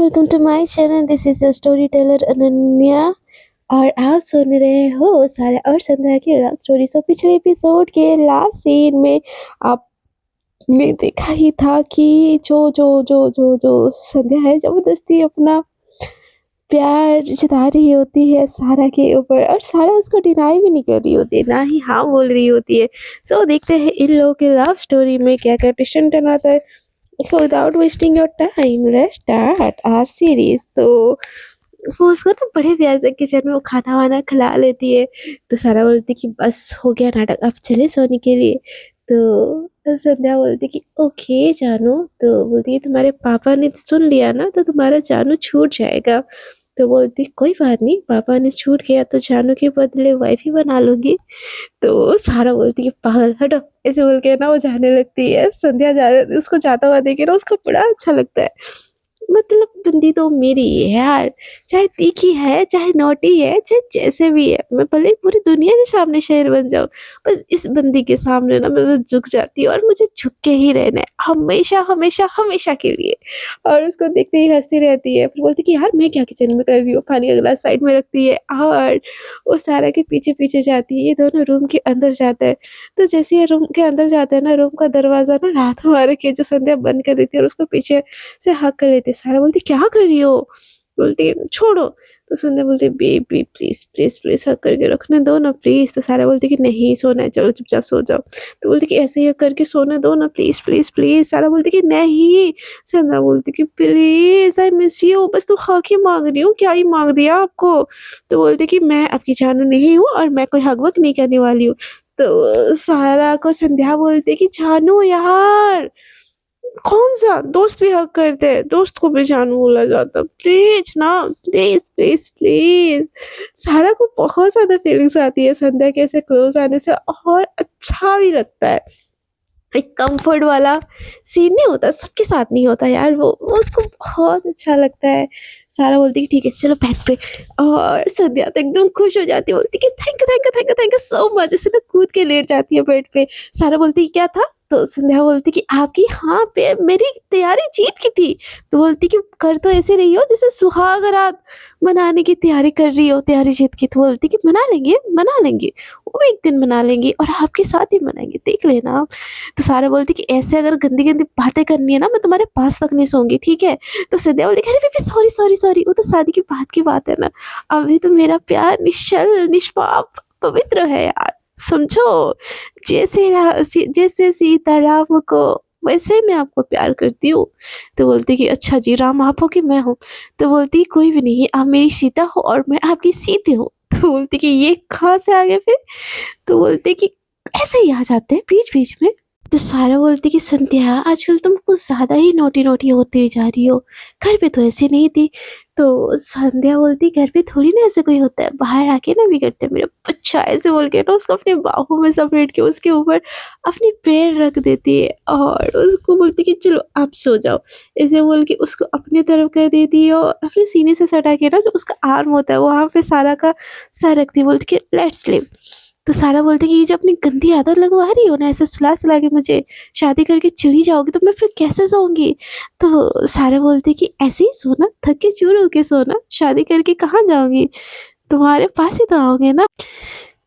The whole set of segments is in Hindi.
Welcome to my channel. This is your story teller Ananya और आप सुन रहे हो सारा और संध्या की लव स्टोरी। सो पिछले एपिसोड के लास्ट सीन में आपने देखा ही था कि जो संध्या है जबरदस्ती अपना प्यार जता रही होती है सारा के ऊपर और सारा उसको डिनाई भी नहीं कर रही होती है, ना ही हाँ बोल रही होती है। सो देखते हैं इन लोगों के लव स्टोरी में क्या क्या ट्विस्ट टर्न आता है। So without wasting your time, let's start our series। तो वो उसको ना बड़े प्यार से किचन में वो खाना वाना खिला लेती है। तो सारा बोलती कि बस हो गया नाटक, अब चले सोने के लिए। तो संध्या बोलती कि ओके जानू। तो बोलती है तुम्हारे पापा ने सुन लिया ना तो तुम्हारा जानू छूट जाएगा। तो बोलती कोई बात नहीं, पापा ने छूट गया तो जानू के बदले वाइफ ही बना लूंगी। तो सारा बोलती है पागल हटो, ऐसे बोल के ना वो जाने लगती है। संध्या उसको जाता हुआ देखे ना उसको बड़ा अच्छा लगता है। मतलब बंदी तो मेरी है यार, चाहे तीखी है चाहे नोटी है चाहे जैसे भी है, मैं भले पूरी दुनिया के सामने शेर बन जाऊं, बस इस बंदी के सामने ना मैं बस झुक जाती हूँ और मुझे झुक के ही रहना है हमेशा हमेशा हमेशा के लिए। और उसको देखते ही हंसती रहती है। फिर बोलती कि यार मैं क्या किचन में कर रही हूँ, पानी का गिलास साइड में रखती है और वो सारा के पीछे पीछे जाती है। ये दोनों रूम के अंदर जाता है। तो जैसे ये रूम के अंदर जाते हैं ना, रूम का दरवाजा ना लात मार के जो संध्या बंद कर देती है और उसको पीछे से हक कर लेती है। सारा बोलती क्या कर रही हो, बोलती है छोड़ो। तो संध्या बोलती है बेबी प्लीज प्लीज प्लीज हक करके रखने दो ना प्लीज। तो सारा बोलती कि नहीं सोना है, चलो चुपचाप सो जाओ। तो बोलती कि ऐसे ही हक करके सोने दो ना प्लीज प्लीज प्लीज। सारा बोलती कि नहीं। संध्या बोलती कि प्लीज आई मिस यू, बस तू हक ही मांग रही हूँ, क्या ही मांग दिया आपको। तो बोलती कि मैं आपकी जानू नहीं हूँ और मैं कोई हक वक नहीं करने वाली हूँ। तो सारा को संध्या बोलती कि जानू यार, कौन सा दोस्त भी हक करते हैं, दोस्त को भी जानू बोला जाता, प्लीज ना प्लीज प्लीज प्लीज। सारा को बहुत ज्यादा फीलिंग्स आती है संध्या के ऐसे क्लोज आने से और अच्छा भी लगता है। एक कंफर्ट वाला सीन नहीं होता, सबके साथ नहीं होता यार, वो उसको बहुत अच्छा लगता है। सारा बोलती कि ठीक है चलो बेड पे, और संध्या तो एकदम खुश हो जाती है, बोलती कि thank you thank you thank you thank you so much. ऐसे ना कूद के लेट जाती है बेड पे। सारा बोलती कि क्या था। तो संध्या बोलती कि आपकी हाँ पे मेरी तैयारी जीत की थी। तो बोलती कि कर तो ऐसे रही हो जैसे सुहाग रात मनाने की तैयारी कर रही हो, तैयारी जीत की। तो बोलती कि मना लेंगे, वो भी एक दिन मना लेंगे और आपके साथ ही मनाएंगे, देख लेना आप। तो सारा बोलती कि ऐसे अगर गंदी गंदी बातें करनी है ना, मैं तुम्हारे पास तक नहीं सोऊंगी, ठीक है। तो संध्या बोलती अरे बेबी सॉरी सॉरी सॉरी, वो तो शादी की बात की बात है ना, अभी तो मेरा प्यार निश्चल निष्पाप पवित्र है यार, समझो। जैसे सीता राम को, वैसे मैं आपको प्यार करती हूँ। तो बोलती कि अच्छा जी, राम आप हो कि मैं हूँ। तो बोलती कोई भी नहीं, आप मेरी सीता हो और मैं आपकी सीते हूँ। तो बोलती कि ये कहाँ से आ गए फिर। तो बोलती कि ऐसे ही आ जाते हैं बीच बीच में। तो सारा बोलती कि संध्या आजकल तुम कुछ ज़्यादा ही नोटी नोटी होती जा रही हो, घर पे तो ऐसी नहीं थी। तो संध्या बोलती घर पे थोड़ी ना ऐसे कोई होता है, बाहर आके ना बिगड़ते मेरा बच्चा, ऐसे बोल के ना उसको अपने बाहों में समेट के उसके ऊपर अपने पैर रख देती है और उसको बोलती कि चलो आप सो जाओ। ऐसे बोल के उसको अपने तरफ कर देती है और अपने सीने से सटा के ना जो उसका आर्म होता है वहाँ पे सारा का सर रखती है, बोलती कि लेट्स स्लीप। तो सारा बोलती है कि ये जो अपनी गंदी आदत लगवा रही हो ना, ऐसे सुला सुला के मुझे, शादी करके चली जाओगी तो मैं फिर कैसे सोऊंगी। तो सारा बोलती है कि ऐसे ही सोना, थक के चूर होके सोना, शादी करके कहाँ जाओगी, तुम्हारे पास ही तो आओगे ना।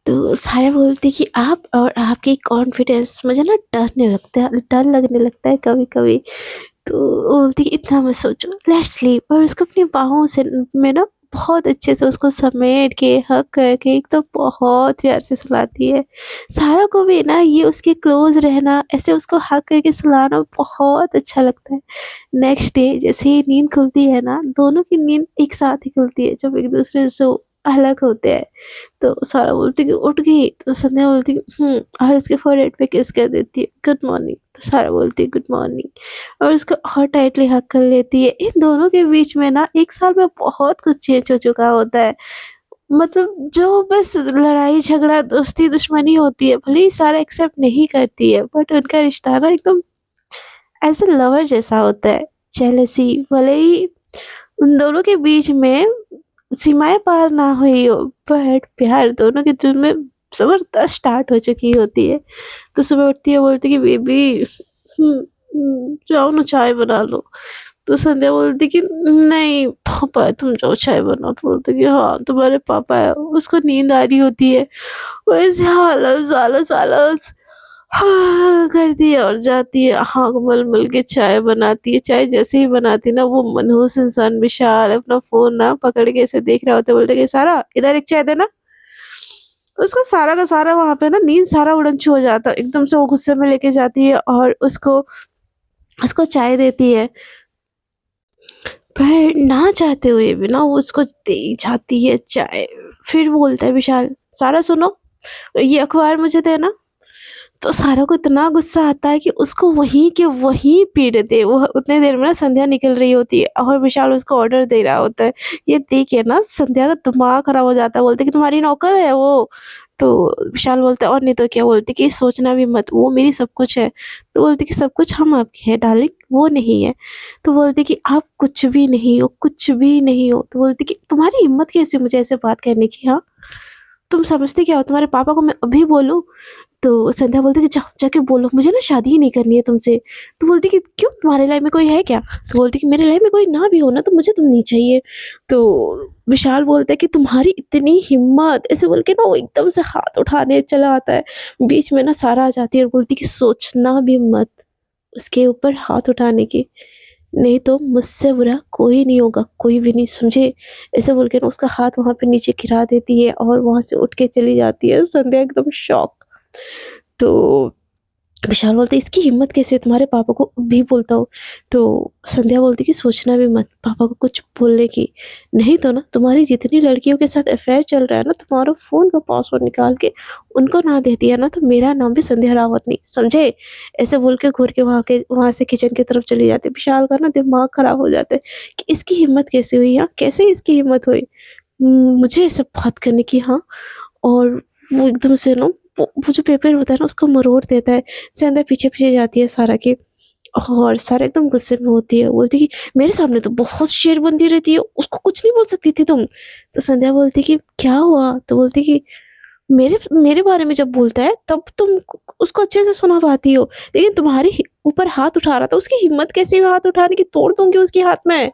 तो सारा बोलती कि आप और आपकी कॉन्फिडेंस मुझे ना डरने लगता है, डर लगने लगता है कभी कभी। तो वो बोलती कि इतना मत सोचो, लेट्स स्लीप। और उसको अपनी बाहों से में ना बहुत अच्छे से उसको समेट के हक करके एक तो बहुत प्यार से सुलाती है। सारा को भी ना ये उसके क्लोज रहना, ऐसे उसको हक करके सुलाना बहुत अच्छा लगता है। नेक्स्ट डे जैसे ही नींद खुलती है ना, दोनों की नींद एक साथ ही खुलती है जब एक दूसरे से वो अलग होते हैं। तो सारा बोलती कि उठ गई। तो संध्या बोलती और उसके फोrehead पे किस कर देती है, गुड मॉर्निंग। तो सारा बोलती है गुड मॉर्निंग और उसको और टाइटली हक कर लेती है। इन दोनों के बीच में ना 1 साल में बहुत कुछ चेंज हो चुका होता है। मतलब जो बस लड़ाई झगड़ा दोस्ती दुश्मनी होती है, भले ही सारा एक्सेप्ट नहीं करती है, बट उनका रिश्ता ना एकदम ऐसे लवर जैसा होता है। जेलसी भले ही उन दोनों के बीच में सीमाएँ पार ना हुई हो, बट प्यार दोनों के दिल में ज़बरदस्त स्टार्ट हो चुकी होती है। तो सुबह उठती है, बोलती है कि बेबी जाओ ना चाय बना लो। तो संध्या बोलती कि नहीं पापा है, तुम जाओ चाय बनाओ। तो बोलते कि हाँ तुम्हारे पापा है। उसको नींद आ रही होती है, वो ऐसे आलस आलस आलस हाँ करती है और जाती है, हाँ मल मल के चाय बनाती है। चाय जैसे ही बनाती ना, वो मनहूस इंसान विशाल अपना फोन ना पकड़ के ऐसे देख रहा होता है, बोलते कि सारा इधर एक चाय देना। उसका सारा का सारा वहां पे ना नींद सारा उड़न छू हो जाता है। एकदम से वो गुस्से में लेके जाती है और उसको उसको चाय देती है, पर ना चाहते हुए भी ना वो उसको दे ही जाती है चाय। फिर बोलता है विशाल, सारा सुनो, ये अखबार मुझे देना। तो सारा को इतना गुस्सा आता है कि उसको वहीं के वहीं पीट दे। वो उतने देर में ना संध्या निकल रही होती है और विशाल उसको ऑर्डर दे रहा होता है। ये देख के ना संध्या का दिमाग खराब हो जाता है, बोलते कि तुम्हारी नौकर है वो। तो विशाल बोलता है और नहीं तो क्या, बोलती कि सोचना भी मत, वो मेरी सब कुछ है। तो बोलती कि सब कुछ हम आपके हैं डार्लिंग, वो नहीं है। तो बोलती कि आप कुछ भी नहीं हो, कुछ भी नहीं हो। तो बोलती कि तुम्हारी हिम्मत कैसी मुझे ऐसे बात कहने की, हाँ तुम समझते क्या हो, तुम्हारे पापा को मैं अभी बोलूं? तो संध्या बोलती कि जाओ जाके बोलो, मुझे ना शादी ही नहीं करनी है तुमसे। तो बोलती कि क्यों, तुम्हारे लाइफ में कोई है क्या? तो बोलती कि मेरे लाइफ में कोई ना भी हो ना, तो मुझे तुम नहीं चाहिए। तो विशाल बोलता है कि तुम्हारी इतनी हिम्मत, ऐसे बोल के ना वो एकदम से हाथ उठाने चला आता है। बीच में ना सारा आ जाती है और बोलती कि सोचना भी मत उसके ऊपर हाथ उठाने की, नहीं तो मुझसे बुरा कोई नहीं होगा, कोई भी नहीं, समझे? ऐसे बोल के ना उसका हाथ वहाँ पे नीचे गिरा देती है और वहाँ से उठ के चली जाती है। संध्या एकदम शॉक। तो विशाल बोलते इसकी हिम्मत कैसे है तुम्हारे पापा को भी बोलता हूँ। तो संध्या बोलती कि सोचना भी मत पापा को कुछ बोलने की, नहीं तो ना तुम्हारी जितनी लड़कियों के साथ अफेयर चल रहा है ना, तुम्हारा फोन का पासवर्ड निकाल के उनको ना दे दिया ना, तो मेरा नाम भी संध्या रावत नहीं, समझे? ऐसे बोल के घूर के वहां से किचन की तरफ चली जाती है। विशाल का ना दिमाग खराब हो जाता है कि इसकी हिम्मत कैसे हुई, हाँ कैसे इसकी हिम्मत हुई मुझे ऐसे बात करने की, हाँ। और वो एकदम से ना वो जो पेपर होता है ना उसको मरोड़ देता है। संध्या पीछे पीछे जाती है सारा के, और सारा एकदम गुस्से में होती है, बोलती कि मेरे सामने तो बहुत शेर बनती रहती है, उसको कुछ नहीं बोल सकती थी तुम। तो संध्या बोलती कि क्या हुआ? तो बोलती कि मेरे मेरे बारे में जब बोलता है तब तुम उसको अच्छे से सुना पाती हो, लेकिन तुम्हारे ऊपर हाथ उठा रहा था, उसकी हिम्मत कैसे हुई हाथ उठाने की, तोड़ दूंगी उसके हाथ में।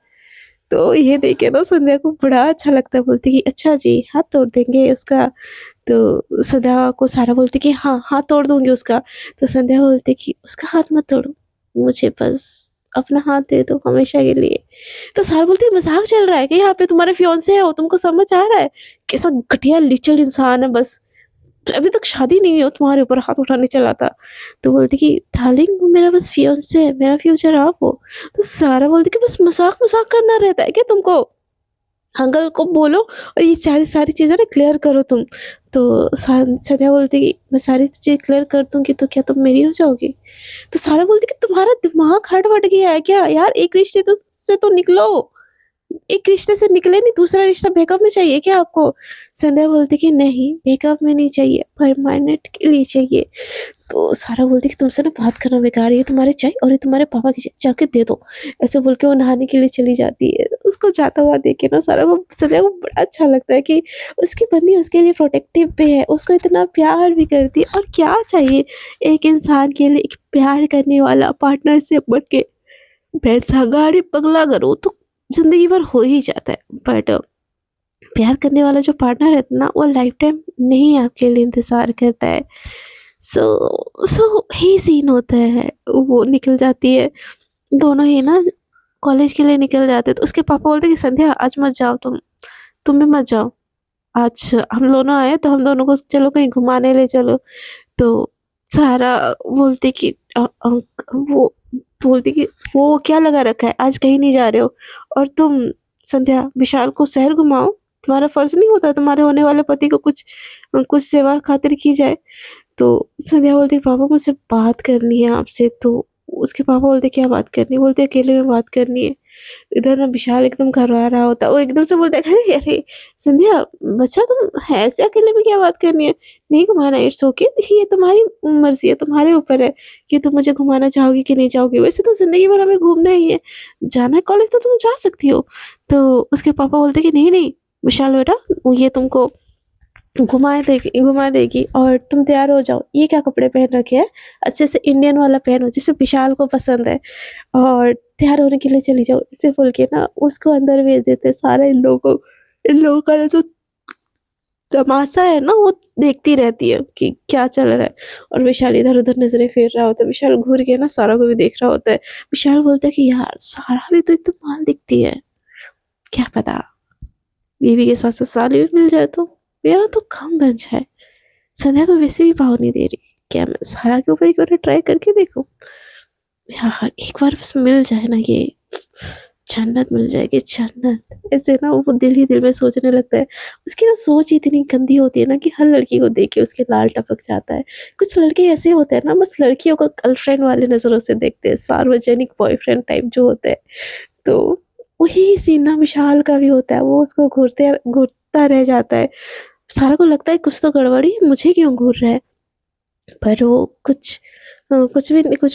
तो ये देखे ना संध्या को बड़ा अच्छा लगता है, बोलती कि अच्छा जी हाथ तोड़ देंगे उसका। तो संध्या को सारा बोलती कि हाँ हाथ तोड़ दूंगी उसका। तो संध्या बोलती कि उसका हाथ मत तोड़ो, मुझे बस अपना हाथ दे दो हमेशा के लिए। तो सारा बोलती है मजाक चल रहा है कि यहाँ पे तुम्हारे फियांसे है, वो तुमको समझ आ रहा है? कैसा घटिया लिचल इंसान है, बस अभी तक शादी नहीं हो तुम्हारे ऊपर हाथ उठाने चला था। तो बोलती कि डार्लिंग वो मेरा बस फियांसे है, मेरा फ्यूचर आप हो। तो सारा बोलती कि बस मजाक मजाक करना रहता है क्या तुमको, अंकल को बोलो और ये सारी सारी चीज़ें ना क्लियर करो तुम। तो संध्या बोलती कि मैं सारी चीज़ क्लियर कर दूंगी तो क्या तुम मेरी हो जाओगी? तो सारा बोलती कि तुम्हारा दिमाग हट वट गया है क्या यार, एक रिश्ते तो से तो निकलो, एक रिश्ते से निकले नहीं दूसरा रिश्ता ब्रेकअप में चाहिए क्या आपको? संध्या बोलती कि नहीं ब्रेकअप में नहीं चाहिए, परमानेंट के लिए चाहिए। तो सारा बोलती कि तुमसे ना बात करना बेकार है, ये तुम्हारे चाय और ये तुम्हारे पापा की चाय, जाके दे दो। ऐसे बोल के वो नहाने के लिए चली जाती है। उसको जाता हुआ देख के ना सारा को संध्या को बड़ा अच्छा लगता है कि उसकी बंदी उसके लिए प्रोटेक्टिव पे है, उसको इतना प्यार भी करती है। और क्या चाहिए एक इंसान के लिए, एक प्यार करने वाला पार्टनर से बढ़ के पैसा गाड़ी बंगला करो तो जिंदगी भर हो ही जाता है, बट प्यार करने वाला जो पार्टनर है ना वो लाइफ टाइम नहीं आपके लिए इंतजार करता है। सो ही सीन होता है। वो निकल जाती है, दोनों ही ना कॉलेज के लिए निकल जाते हैं। तो उसके पापा बोलते कि संध्या आज मत जाओ, तुम भी मत जाओ, आज हम दोनों आए तो हम दोनों को चलो कहीं घुमाने ले चलो। तो सारा बोलती कि वो बोलती कि वो क्या लगा रखा है, आज कहीं नहीं जा रहे हो? और तुम संध्या विशाल को शहर घुमाओ, तुम्हारा फर्ज नहीं होता तुम्हारे होने वाले पति को कुछ कुछ सेवा खातिर की जाए? तो संध्या बोलती पापा मुझसे बात करनी है आपसे। तो उसके पापा बोलते क्या बात करनी है? बोलते अकेले में बात करनी है। इधर ना विशाल एकदम घबरा रहा होता है, वो एकदम से बोलता है अरे अरे संध्या बच्चा तुम ऐसे अकेले में क्या बात करनी है, नहीं घुमाना, इट्स ओके, देखिए ये तुम्हारी मर्जी है, तुम्हारे ऊपर है कि तुम मुझे घुमाना चाहोगी कि नहीं चाहोगी, वैसे तो जिंदगी भर हमें घूमना ही है, जाना है कॉलेज तो तुम जा सकती हो। तो उसके पापा बोलते कि नहीं नहीं विशाल बेटा, ये तुमको घुमा देगी और तुम तैयार हो जाओ, ये क्या कपड़े पहन रखे हैं, अच्छे से इंडियन वाला पहनो जिसे विशाल को पसंद है, और तैयार होने के लिए चली जाओ, ऐसे बोल के ना उसको अंदर भेज देते हैं। सारे इन लोगों का जो तमाशा है ना वो देखती रहती है कि क्या चल रहा है। और विशाल इधर उधर नजरें फेर रहा होता है, विशाल घूर के ना सारा को भी देख रहा होता है। विशाल बोलता है कि यार सारा भी तो एकदम माल दिखती है, क्या पता बीवी के साथ ससुराली भी मिल जाए तो मेरा तो काम बन जाए। संध्या तो वैसे भी भाव नहीं दे रही, क्या मैं सारा के ऊपर एक बार ट्राई करके देखूं, यार एक बार बस मिल जाए ना ये, जन्नत मिल जाएगी जन्नत। ऐसे ना वो दिल ही दिल में सोचने लगता है। उसकी ना सोच ही इतनी गंदी होती है ना कि हर लड़की को देख के उसके लाल टपक जाता है। कुछ लड़के ऐसे होते हैं ना, बस लड़कियों को गर्लफ्रेंड वाले नजरों से देखते हैं, सार्वजनिक बॉयफ्रेंड टाइप जो होते हैं। तो वही सीन ना विशाल का भी होता है, वो उसको घूरता रह जाता है। सारा को लगता है कुछ तो गड़बड़ी है, मुझे क्यों घूर रहा है, पर वो कुछ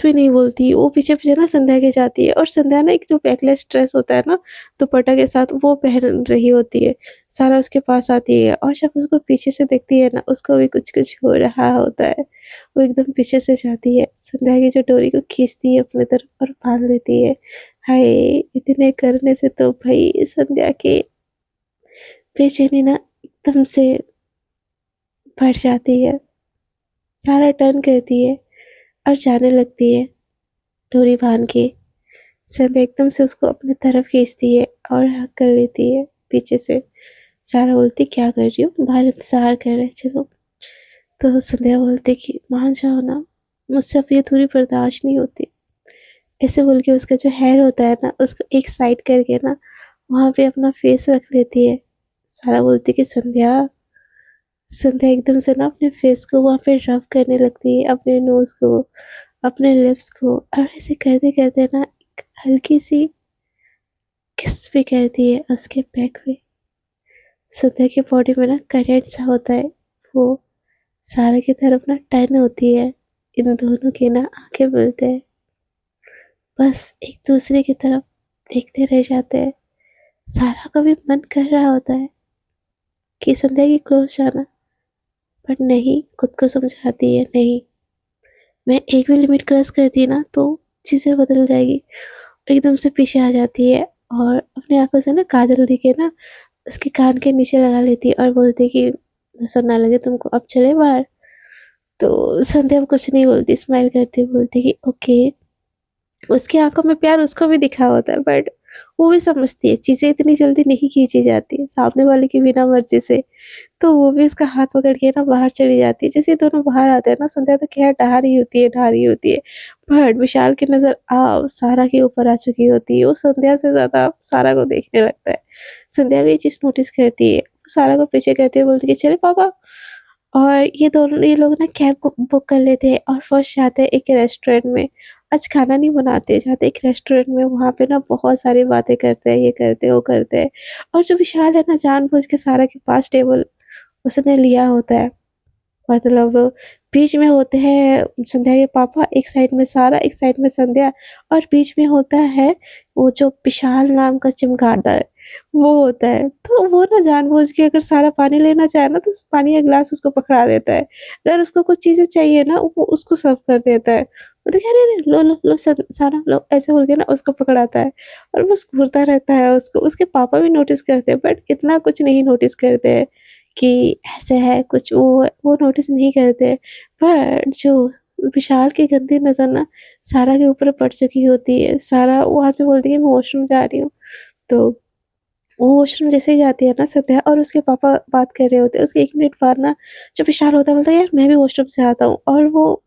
भी नहीं बोलती। वो पीछे-पीछे ना संध्या के जाती है और संध्या ना एक जो बैकलेस ड्रेस होता है ना दुपट्टा के साथ वो पहन रही होती है। सारा उसके पास आती है और जब उसको पीछे से देखती है ना उसको भी कुछ-कुछ हो रहा होता है। वो एकदम पीछे से जाती है, संध्या की जो डोरी को खींचती है अपनी तरफ और बांध लेती है। हाय! इतने करने से तो भई संध्या की बेचैनी ना एकदम से बढ़ जाती है। सारा टर्न करती है और जाने लगती है डोरी बांध के। संध्या एकदम से उसको अपनी तरफ खींचती है और हग कर लेती है पीछे से। सारा बोलती क्या कर रही हो, बाहर इंतजार कर रहे हैं, चलो। तो संध्या बोलती कि मान जाओ ना, मुझसे अब ये दूरी बर्दाश्त नहीं होती। ऐसे बोल के उसका जो हेयर होता है ना उसको एक साइड करके ना वहाँ पे अपना फेस रख लेती है। सारा बोलती कि संध्या एकदम से ना अपने फेस को वहाँ पे रब करने लगती है, अपने नोज को, अपने लिप्स को, और ऐसे करते करते ना एक हल्की सी किस भी करती है उसके बैक पे। संध्या की बॉडी में ना करंट सा होता है, वो सारा की तरफ ना टर्न होती है। इन दोनों के ना आंखें मिलते हैं, बस एक दूसरे की तरफ देखते रह जाते हैं। सारा का भी मन कर रहा होता है कि संध्या की क्लोज जाना, पर नहीं, खुद को समझाती है नहीं, मैं एक भी लिमिट क्रॉस करती ना तो चीज़ें बदल जाएगी। एकदम से पीछे आ जाती है और अपनी आंखों से ना काजल लेके ना उसके कान के नीचे लगा लेती है और बोलती है कि नजर ना लगे तुमको, अब चले बाहर। तो संध्या अब कुछ नहीं बोलती, स्माइल करती हुई बोलती कि ओके। उसकी आंखों में प्यार उसको भी दिखा होता है, बट वो भी समझती है चीज़ें इतनी जल्दी नहीं खींची जाती है सामने वाले की बिना मर्जी से। तो वो भी उसका हाथ पकड़ के ना बाहर चली जाती है। जैसे ही दोनों बाहर आते हैं ना संध्या तो खैर डहा रही होती है, बट विशाल की नज़र सारा के ऊपर आ चुकी होती है। वो संध्या से ज़्यादा सारा को देखने लगता है। संध्या भी ये चीज़ नोटिस करती है, सारा को पीछे करते हुए बोलती है चले पापा। और ये लोग ना कैब को बुक कर लेते हैं और फर्स्ट जाते हैं एक रेस्टोरेंट में। आज खाना नहीं बनाते, जाते एक रेस्टोरेंट में, वहाँ पे ना बहुत सारी बातें करते हैं, ये करते हैं, वो करते हैं। और जो विशाल है ना जानबूझ के सारा के पास टेबल उसने लिया होता है। मतलब बीच में होते हैं संध्या के पापा, एक साइड में सारा, एक साइड में संध्या, और बीच में होता है वो जो विशाल नाम का चमगादड़, वो होता है। तो वो ना जानबूझ के अगर सारा पानी लेना चाहे ना तो पानी का ग्लास उसको पकड़ा देता है। अगर उसको कुछ चीज़ें चाहिए ना वो उसको सर्व कर देता है। बोलता है अरे अरे लो लो लो सारा लो, ऐसे बोल के ना उसको पकड़ाता है और बस घूरता रहता है उसको। उसके पापा भी नोटिस करते हैं बट इतना कुछ नहीं नोटिस करते हैं कि ऐसे है कुछ, वो नोटिस नहीं करते। बट जो विशाल की गंदी नज़र ना सारा के ऊपर पड़ चुकी होती है। सारा वहाँ से बोलती है मैं वॉशरूम जा रही हूँ। तो वो वॉशरूम जैसे ही जाती है ना संध्या और उसके पापा बात कर रहे होते हैं, उसके 1 मिनट बाद ना जो विशाल होता है बोलता है यार मैं भी वॉशरूम से आता हूँ, और वो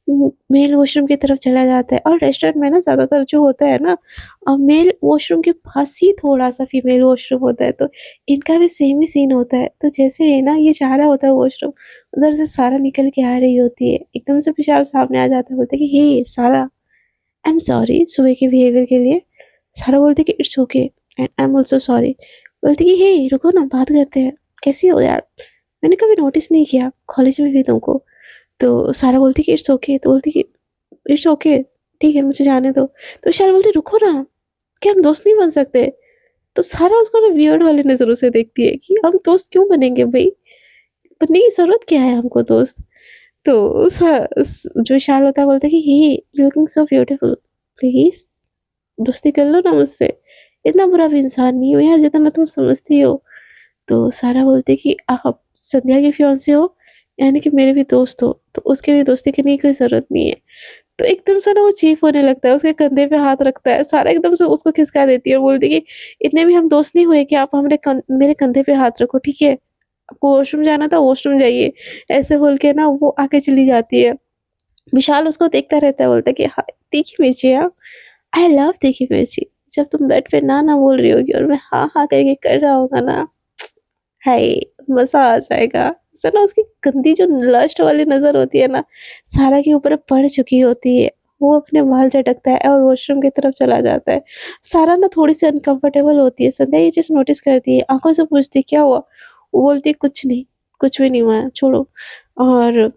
मेल वॉशरूम की तरफ चला जाता है। और रेस्टोरेंट में ना ज़्यादातर जो होता है ना मेल वॉशरूम के पास ही थोड़ा-सा फीमेल वॉशरूम होता है, तो इनका भी सेम ही सीन होता है। तो जैसे ही ना ये जा रहा होता है वॉशरूम, उधर से सारा निकल के आ रही होती है। एकदम से विशाल सामने आ जाता है, बोलता है कि हे सारा, आई एम सॉरी सुबह के बिहेवियर के लिए। सारा बोलती है कि it's okay and I am also sorry. बोलती है कि हे रुको ना बात करते हैं, कैसी हो यार? मैंने कभी नोटिस नहीं किया कॉलेज में भी तुमको। तो सारा बोलती है कि इट्स ओके, तो बोलती है कि इट्स ओके, ठीक है मुझे जाने दो। तो विशाल बोलती है रुको ना, क्या हम दोस्त नहीं बन सकते? तो सारा उसको ना वियर्ड वाली नज़रों से देखती है कि हम दोस्त क्यों बनेंगे भई? बनने की ज़रूरत क्या है हमको दोस्त? तो जो विशाल होता है बोलता है कि ही लुकिंग सो ब्यूटीफुल, प्लीज़ दोस्ती कर लो ना मुझसे, इतना बुरा भी इंसान नहीं हूँ यार जितना तुम समझती हो। तो सारा बोलती है कि आप संध्या के फियांसे हो, यानी कि मेरे भी दोस्त हो, तो उसके लिए दोस्ती करने की कोई ज़रूरत नहीं है। तो एकदम से ना वो चीप होने लगता है, उसके कंधे पे हाथ रखता है, सारा एकदम से उसको खिसका देती है और बोलती है कि इतने भी हम दोस्त नहीं हुए कि आप मेरे कंधे पे हाथ रखो, ठीक है? आपको वॉशरूम जाना था, वॉशरूम जाइए। ऐसे बोल के ना वो आगे चली जाती है। विशाल उसको देखता रहता है, बोलता है कि हाँ, तीखी मिर्ची हाँ, आई लव तीखी मिर्ची। जब तुम बेड पे ना बोल रही होगी और मैं हाँ, हाँ करके कर रहा होगा ना, हाय! मज़ा आ जाएगा। ऐसे ना उसकी गंदी जो लस्ट वाली नज़र होती है ना, सारा के ऊपर पड़ चुकी होती है। वो अपने बाल झटकता है और वॉशरूम की तरफ चला जाता है। सारा ना थोड़ी-सी अनकम्फर्टेबल होती है। संध्या ये चीज़ नोटिस करती है, आँखों से पूछती है, "क्या हुआ?" वो बोलती है, "कुछ नहीं, कुछ भी नहीं हुआ है, छोड़ो।" और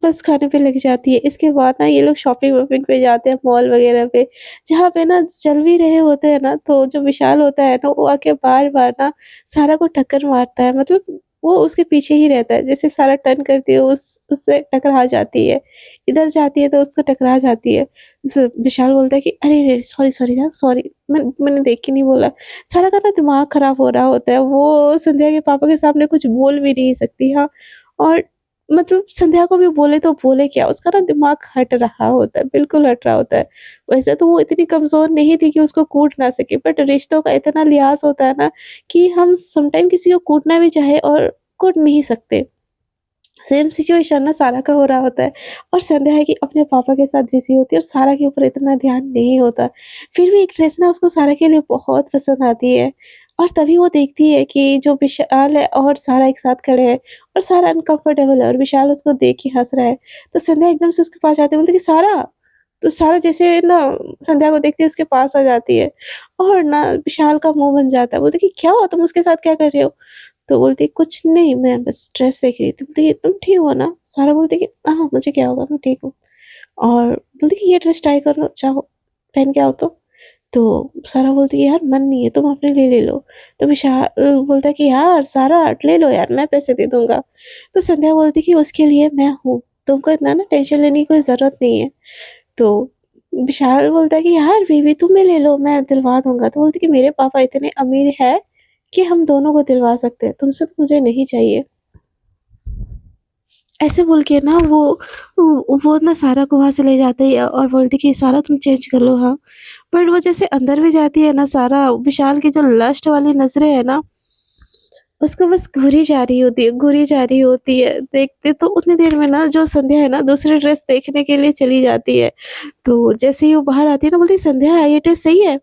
बस खाने पे लग जाती है। इसके बाद ना ये लोग शॉपिंग-वॉपिंग पे जाते हैं मॉल वगैरह पे, जहाँ पे ना चल भी रहे होते हैं ना, तो जो विशाल होता है ना, वो आके बार-बार ना सारा को टक्कर मारता है। मतलब वो उसके पीछे ही रहता है। जैसे सारा टर्न करती है उससे टकरा जाती है। इधर जाती है तो उसको टकरा जाती है। विशाल बोलता है कि अरे रे! सॉरी, सॉरी हाँ, सॉरी मैंने देख के नहीं बोला। सारा का ना दिमाग खराब हो रहा होता है। वो संध्या के पापा के सामने कुछ बोल भी नहीं सकती हाँ, और मतलब संध्या को भी बोले तो बोले क्या? उसका ना दिमाग हट रहा होता है, बिल्कुल हट रहा होता है। वैसे तो वो इतनी कमज़ोर नहीं थी कि उसको कूट ना सके, बट रिश्तों का इतना लिहाज़ होता है ना कि हम समटाइम किसी को कूटना भी चाहे और कूट नहीं सकते। सेम सिचुएशन ना सारा का हो रहा होता है और संध्या है कि अपने पापा के साथ बिज़ी होती है और सारा के ऊपर इतना ध्यान नहीं होता। फिर भी एक ड्रेस ना उसको सारा के लिए बहुत पसंद आती है और तभी वो देखती है कि जो विशाल है और सारा एक साथ खड़े हैं और सारा अनकम्फर्टेबल है और विशाल उसको देख के हँस रहा है। तो संध्या एकदम से उसके पास जाती है, बोलती है कि सारा! तो सारा जैसे ना संध्या को देखते ही उसके पास आ जाती है और ना विशाल का मुँह बन जाता है। बोलती है कि क्या हुआ? तुम उसके साथ क्या कर रहे हो? तो बोलती है, "कुछ नहीं, मैं बस ड्रेस देख रही थी।" बोलती है, "तुम ठीक हो ना?" सारा बोलती है कि, "हाँ, मुझे क्या होगा, मैं ठीक हूँ।" और बोलती है कि, "ये ड्रेस ट्राई कर लो, चाहो, पहन के आओ तो।" तो सारा बोलती है, "यार, मन नहीं है, तुम अपने लिए ले लो।" तो विशाल बोलता है कि, "यार, सारा ले लो यार, मैं पैसे दे दूँगा।" तो संध्या बोलती है कि, "उसके लिए मैं हूँ, तुमको इतना ना टेंशन लेने की कोई ज़रूरत नहीं है।" तो विशाल बोलता है कि यार बेबी तुम ही ले लो मैं दिलवा दूँगा। तो बोलती है कि मेरे पापा इतने अमीर हैं कि हम दोनों को दिलवा सकते हैं, तुमसे तो मुझे नहीं चाहिए। ऐसे बोल के ना वो ना सारा को वहाँ से ले जाते है और बोलती है कि सारा तुम चेंज कर लो हाँ। बट वो जैसे अंदर भी जाती है ना सारा, विशाल की जो लस्ट वाली नज़रें है ना, उसको बस घूरी जा रही होती है, घूरी जा रही होती है। देखते तो उतनी देर में ना जो संध्या है ना दूसरी ड्रेस देखने के लिए चली जाती है। तो जैसे ही वो बाहर आती है ना, बोलती है संध्या ये ड्रेस सही है?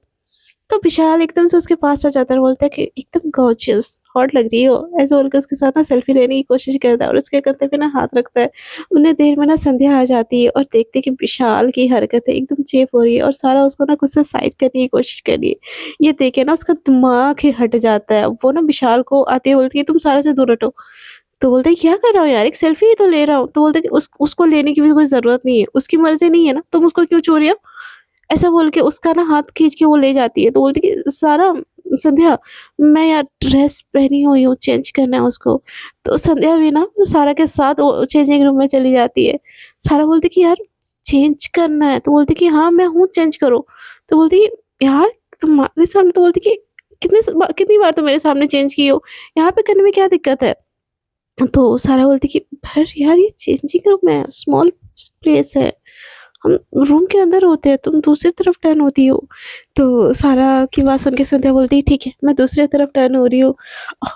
तो विशाल एकदम से उसके पास आ जाता है और बोलता है कि एकदम गॉर्जियस, हॉट लग रही हो। ऐसे बोल के उसके साथ ना सेल्फी लेने की कोशिश करता है और उसके कंधे पे ना हाथ रखता है। उन्हें देर में ना संध्या आ जाती है और देखते है कि विशाल की हरकतें एकदम चेप हो रही है और सारा उसको ना खुद से साइड करने की कोशिश कर रही है। ये देख के ना उसका दिमाग ही हट जाता है। वो ना विशाल को आते ही बोलती है तुम सारा से दूर हटो। तो बोलता है क्या कर रहा हूँ यार, एक सेल्फी ही तो ले रहा हूँ। तो बोलता है कि उसको लेने की भी कोई ज़रूरत नहीं है, उसकी मर्ज़ी नहीं है ना, तुम उसको क्यों छू रही हो? ऐसा बोल के उसका ना हाथ खींच के वो ले जाती है। तो बोलती है कि सारा संध्या मैं यार ड्रेस पहनी हुई हूँ, चेंज करना है उसको। तो संध्या भी ना सारा के साथ वो चेंजिंग रूम में चली जाती है। सारा बोलती है कि यार चेंज करना है, तो बोलती है कि हाँ, मैं हूँ चेंज करो। तो बोलती है यार तुम्हारे सामने, तो बोलती है कि कितनी बार तुम मेरे सामने चेंज की हो, यहाँ पे करने में क्या दिक्कत है? तो सारा बोलती है कि पर यार ये चेंजिंग रूम है, स्मॉल प्लेस है। हम रूम के अंदर होते हैं, तुम दूसरी तरफ टर्न होती हो। तो सारा की बात सुन के संध्या बोलती है ठीक है, मैं दूसरी तरफ टर्न हो रही हूँ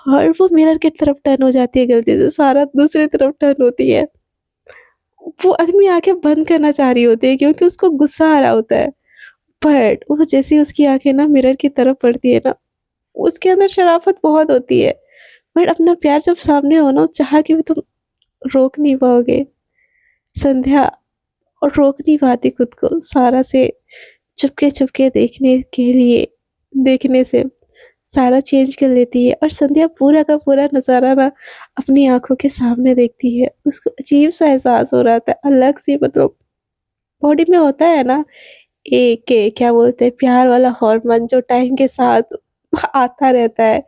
और वो मिरर की तरफ टर्न हो जाती है गलती से, सारा दूसरी तरफ टर्न होती है। वो अपनी आँखें बंद करना चाह रही होती है क्योंकि उसको गुस्सा आ रहा होता है। बट वो जैसे ही उसकी आँखें ना मिरर की तरफ पड़ती है ना, उसके अंदर शराफ़त बहुत होती है। बट अपना प्यार जब सामने हो ना, चाह के भी तुम रोक नहीं पाओगे। संध्या और रोक नहीं पाती खुद को सारा से चुपके-चुपके देखने से सारा चेंज कर लेती है और संध्या पूरा का पूरा नज़ारा ना अपनी आँखों के सामने देखती है। उसको अजीब-सा एहसास हो रहा था, अलग-सी मतलब बॉडी में होता है ना एक क्या बोलते हैं प्यार वाला हार्मोन जो टाइम के साथ आता रहता है,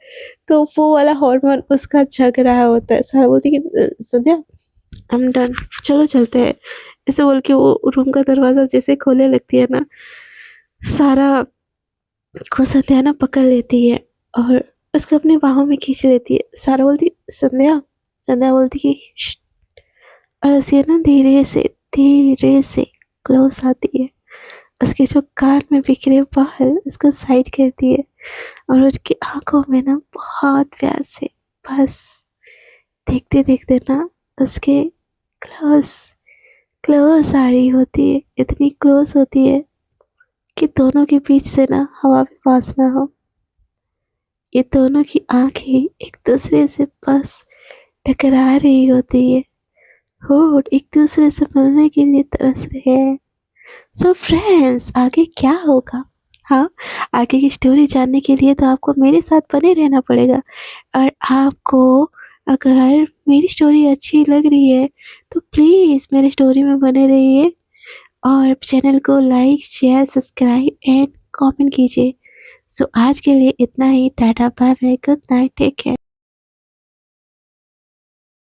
तो वो वाला हार्मोन उसका जग रहा होता है। सारा बोलती है कि संध्या आई एम डन, चलो चलते हैं। ऐसे बोल के वो रूम का दरवाज़ा जैसे खोलने लगती है ना, सारा को संध्या ना पकड़ लेती है और उसको अपने बाहों में खींच लेती है। सारा बोलती संध्या, संध्या बोलती कि "श्श्श", और उसके ना धीरे से क्लोज आती है। उसके जो कान में बिखरे बाल उसको साइड करती है और उसकी आंखों में ना बहुत प्यार से बस देखते देखते ना उसके क्लोज क्लोज आ रही होती है। इतनी क्लोज होती है कि दोनों के बीच से ना हवा भी पास ना हो। ये दोनों की आंखें एक दूसरे से बस टकरा रही होती है, होठ एक दूसरे से मिलने के लिए तरस रहे हैं। सो फ्रेंड्स, आगे क्या होगा? हाँ, आगे की स्टोरी जानने के लिए तो आपको मेरे साथ बने रहना पड़ेगा। और आपको अगर मेरी स्टोरी अच्छी लग रही है तो प्लीज़ मेरी स्टोरी में बने रहिए और चैनल को like, share, subscribe and comment कीजिए। सो आज के लिए इतना ही। Tata, bye bye, good night, take care.